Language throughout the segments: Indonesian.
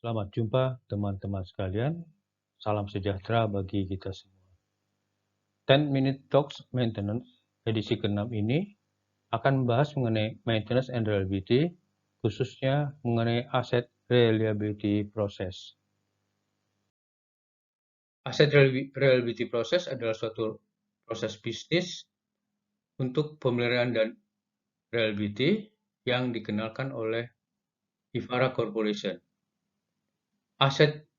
Selamat jumpa teman-teman sekalian. Salam sejahtera bagi kita semua. 10 Minute Talks Maintenance edisi ke-6 ini akan membahas mengenai maintenance and reliability, khususnya mengenai asset reliability process. Asset reliability process adalah suatu proses bisnis untuk pemeliharaan dan reliability yang dikenalkan oleh Ivara Corporation. Asset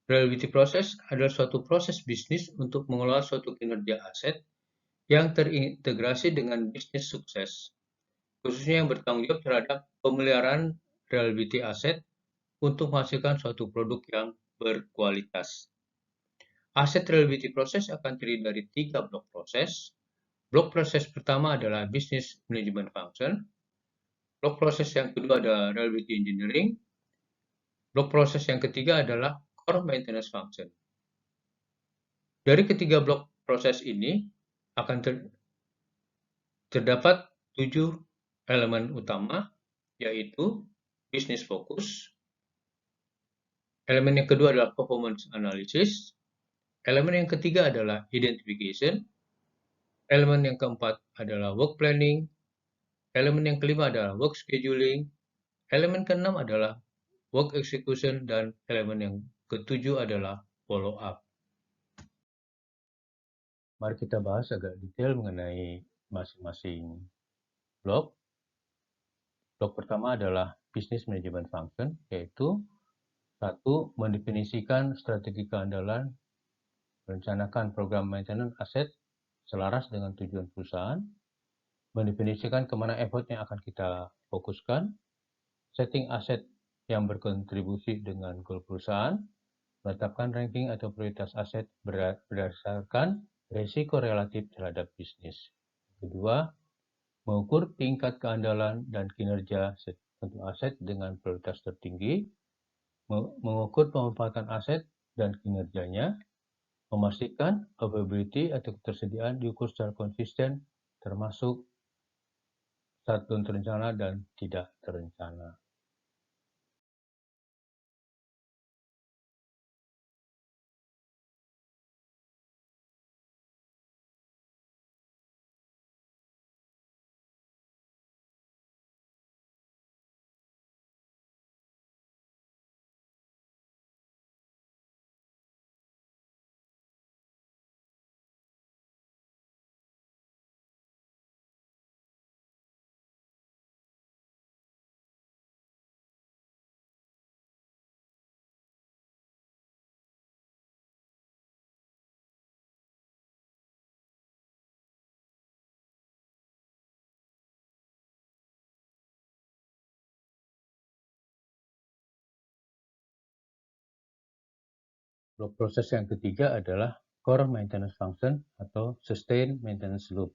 reliability process adalah suatu proses bisnis untuk mengelola suatu kinerja aset yang terintegrasi dengan bisnis sukses, khususnya yang bertanggung jawab terhadap pemeliharaan reliability aset untuk menghasilkan suatu produk yang berkualitas. Asset reliability process akan terdiri dari 3 blok proses. Blok proses pertama adalah business management function. Blok proses yang kedua adalah reliability engineering. Blok proses yang ketiga adalah core maintenance function. Dari ketiga blok proses ini akan terdapat 7 elemen utama, yaitu business focus. Elemen yang kedua adalah performance analysis. Elemen yang ketiga adalah identification. Elemen yang keempat adalah work planning. Elemen yang kelima adalah work scheduling. Elemen keenam adalah work execution, dan elemen yang ketujuh adalah follow up. Mari kita bahas agak detail mengenai masing-masing blok. Blok pertama adalah business management function, yaitu 1. Mendefinisikan strategi keandalan, merencanakan program maintenance aset selaras dengan tujuan perusahaan, mendefinisikan kemana effort yang akan kita fokuskan, setting aset yang berkontribusi dengan goal perusahaan, menetapkan ranking atau prioritas aset berdasarkan risiko relatif terhadap bisnis. Kedua, mengukur tingkat keandalan dan kinerja untuk aset dengan prioritas tertinggi, mengukur pemanfaatan aset dan kinerjanya, memastikan availability atau ketersediaan diukur secara konsisten, termasuk shutdown terencana dan tidak terencana. Blok proses yang ketiga adalah core maintenance function atau sustain maintenance loop.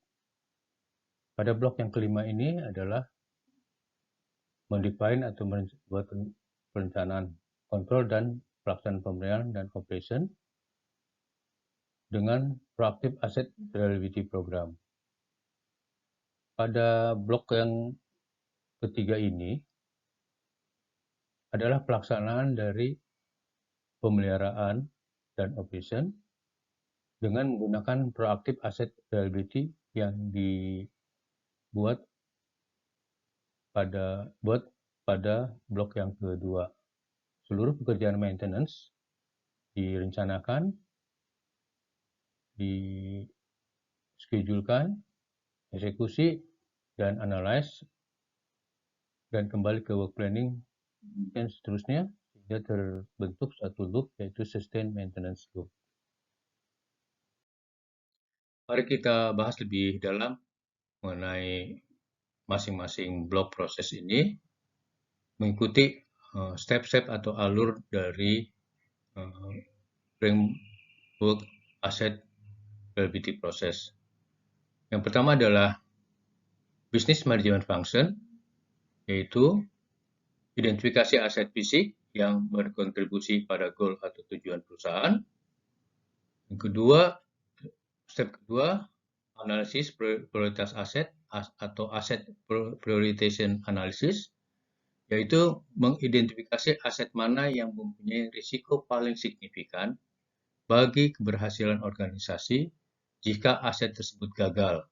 Pada blok yang kelima ini adalah mendefine atau membuat perencanaan, kontrol dan pelaksanaan pemeliharaan dan operation dengan proactive asset reliability program. Pada blok yang ketiga ini adalah pelaksanaan dari pemeliharaan dan operation dengan menggunakan proactive asset reliability yang dibuat pada blok yang kedua. Seluruh pekerjaan maintenance direncanakan, dischedulekan, eksekusi, dan analyze, dan kembali ke work planning, dan seterusnya, sehingga terbentuk satu loop, yaitu sustain maintenance loop. Mari kita bahas lebih dalam mengenai masing-masing blok proses ini, mengikuti step-step atau alur dari framework asset reliability process. Yang pertama adalah business management function, yaitu identifikasi aset fisik yang berkontribusi pada goal atau tujuan perusahaan. Yang kedua, step kedua, analisis prioritas aset atau asset prioritization analysis. yaitu mengidentifikasi aset mana yang mempunyai risiko paling signifikan bagi keberhasilan organisasi jika aset tersebut gagal.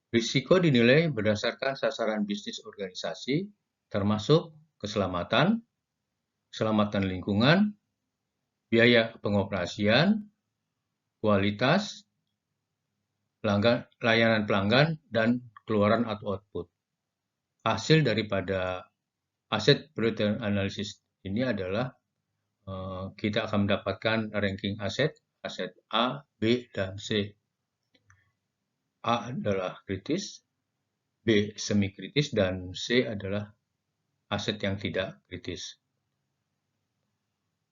Risiko dinilai berdasarkan sasaran bisnis organisasi, termasuk keselamatan, keselamatan lingkungan, biaya pengoperasian, kualitas, layanan pelanggan, dan keluaran atau output. Hasil daripada asset priority analysis ini adalah kita akan mendapatkan ranking aset A, B, dan C. A adalah kritis, B semi kritis, dan C adalah aset yang tidak kritis.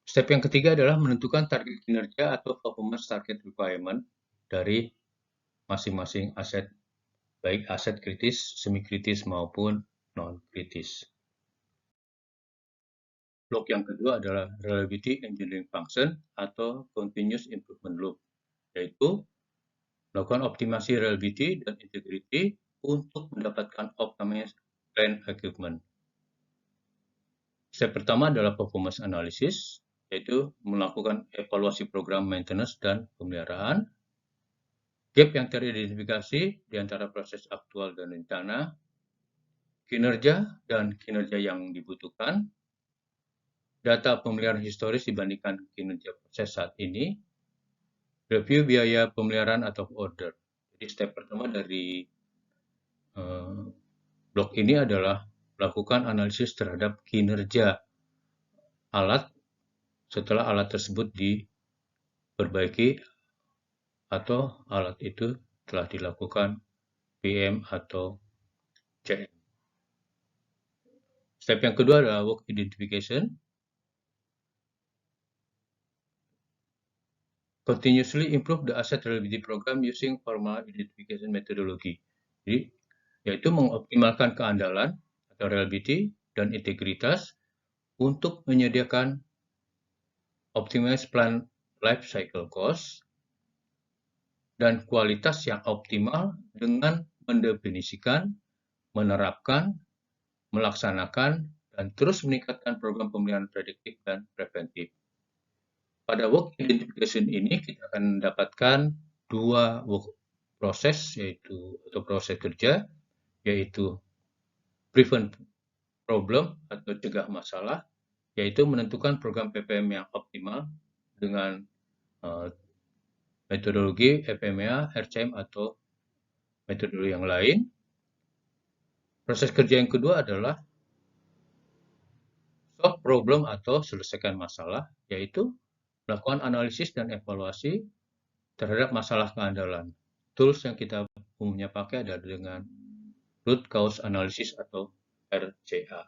Step yang ketiga adalah menentukan target kinerja atau performance target requirement dari masing-masing aset, baik aset kritis, semi kritis, maupun non-kritis. Blok yang kedua adalah reliability engineering function atau continuous improvement loop, yaitu melakukan optimasi reliability dan integrity untuk mendapatkan optimized plan equipment. Step pertama adalah performance analysis, yaitu melakukan evaluasi program maintenance dan pemeliharaan. Gap yang teridentifikasi di antara proses aktual dan rencana, kinerja dan kinerja yang dibutuhkan, data pemeliharaan historis dibandingkan kinerja proses saat ini, review biaya pemeliharaan atau order. Jadi step pertama dari blok ini adalah melakukan analisis terhadap kinerja alat setelah alat tersebut diperbaiki atau alat itu telah dilakukan PM atau CM. Step yang kedua adalah work identification. Continuously improve the asset reliability program using formal identification methodology. Jadi, yaitu mengoptimalkan keandalan atau reliability dan integritas untuk menyediakan optimized plan life cycle cost dan kualitas yang optimal dengan mendefinisikan, menerapkan, melaksanakan, dan terus meningkatkan program pemeliharaan prediktif dan preventif. Pada work identification ini kita akan mendapatkan dua work proses, yaitu atau proses kerja, yaitu prevent problem atau cegah masalah, yaitu menentukan program PPM yang optimal dengan metodologi FMEA, RCM, atau metodologi yang lain. Proses kerja yang kedua adalah solve problem atau selesaikan masalah, yaitu melakukan analisis dan evaluasi terhadap masalah keandalan. Tools yang kita umumnya pakai adalah dengan root cause analysis atau RCA.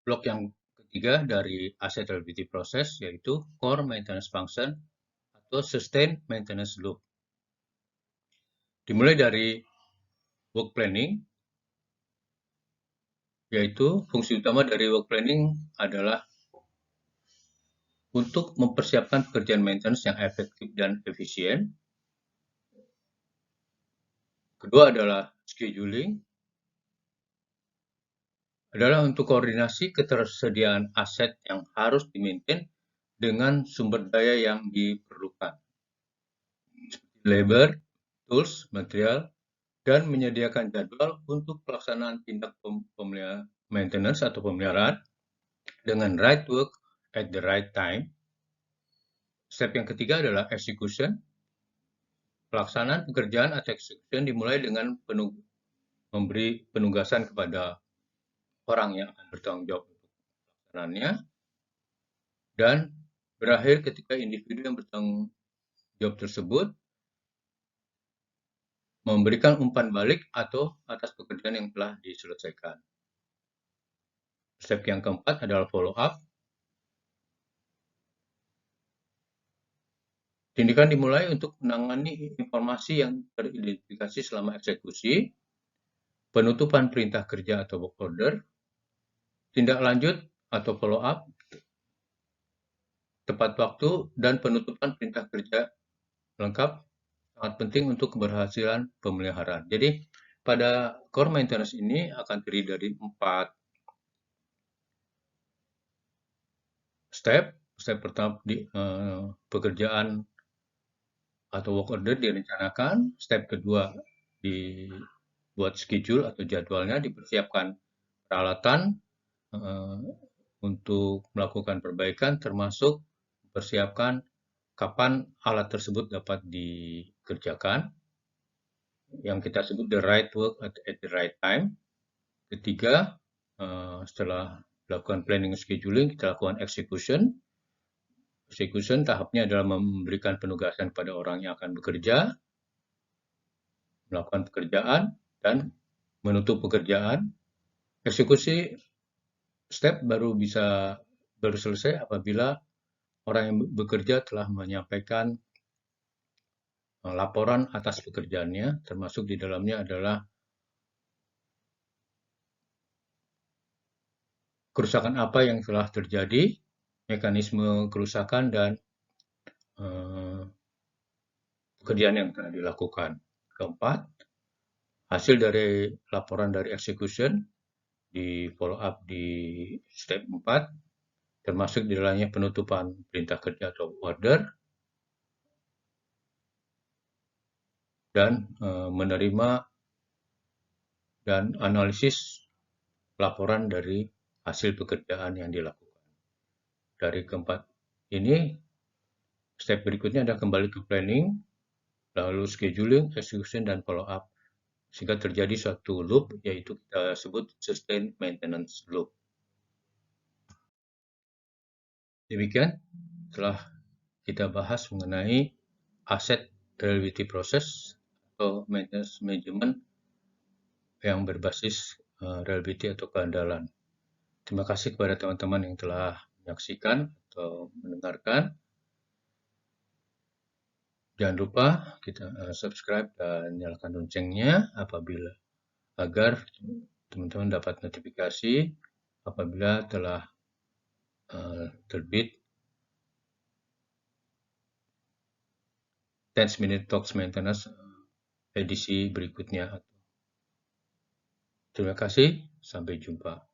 Blok yang ketiga dari asset reliability process yaitu core maintenance function atau sustain maintenance loop. Dimulai dari work planning, yaitu fungsi utama dari work planning adalah untuk mempersiapkan pekerjaan maintenance yang efektif dan efisien. Kedua adalah scheduling, adalah untuk koordinasi ketersediaan aset yang harus dimaintain dengan sumber daya yang diperlukan, labor, tools, material, dan menyediakan jadwal untuk pelaksanaan tindak maintenance atau pemeliharaan dengan right work at the right time. Step yang ketiga adalah execution. Pelaksanaan pekerjaan atau execution dimulai dengan memberi penugasan kepada orang yang akan bertanggung jawab untuk pelaksanaannya, dan berakhir ketika individu yang bertanggung jawab tersebut memberikan umpan balik atau atas pekerjaan yang telah diselesaikan. Step yang keempat adalah follow up. Tindakan dimulai untuk menangani informasi yang teridentifikasi selama eksekusi, penutupan perintah kerja atau work order, tindak lanjut atau follow up, tepat waktu, dan penutupan perintah kerja lengkap sangat penting untuk keberhasilan pemeliharaan. Jadi, pada core maintenance ini akan terdiri dari 4 step. Step pertama pekerjaan atau work order direncanakan. Step kedua dibuat schedule atau jadwalnya, dipersiapkan peralatan untuk melakukan perbaikan, termasuk mempersiapkan kapan alat tersebut dapat dikerjakan, yang kita sebut the right work at the right time. Ketiga, setelah melakukan planning scheduling, kita lakukan execution. Execution tahapnya adalah memberikan penugasan pada orang yang akan bekerja, melakukan pekerjaan, dan menutup pekerjaan. Eksekusi step baru selesai apabila orang yang bekerja telah menyampaikan laporan atas pekerjaannya, termasuk di dalamnya adalah kerusakan apa yang telah terjadi, mekanisme kerusakan, dan pekerjaan yang telah dilakukan. Keempat, hasil dari laporan dari execution di follow up di step 4, termasuk di dalamnya penutupan perintah kerja atau order, dan menerima dan analisis laporan dari hasil pekerjaan yang dilakukan. Dari keempat ini, step berikutnya adalah kembali ke planning, lalu scheduling, execution, dan follow up. Sehingga terjadi suatu loop, yaitu kita sebut sustain maintenance loop. Demikian telah kita bahas mengenai asset reliability process atau maintenance management yang berbasis reliability atau keandalan. Terima kasih kepada teman-teman yang telah menyaksikan atau mendengarkan. Jangan lupa kita subscribe dan nyalakan loncengnya agar teman-teman dapat notifikasi apabila telah terbit 10 Minute Talks Maintenance edisi berikutnya. Terima kasih, sampai jumpa.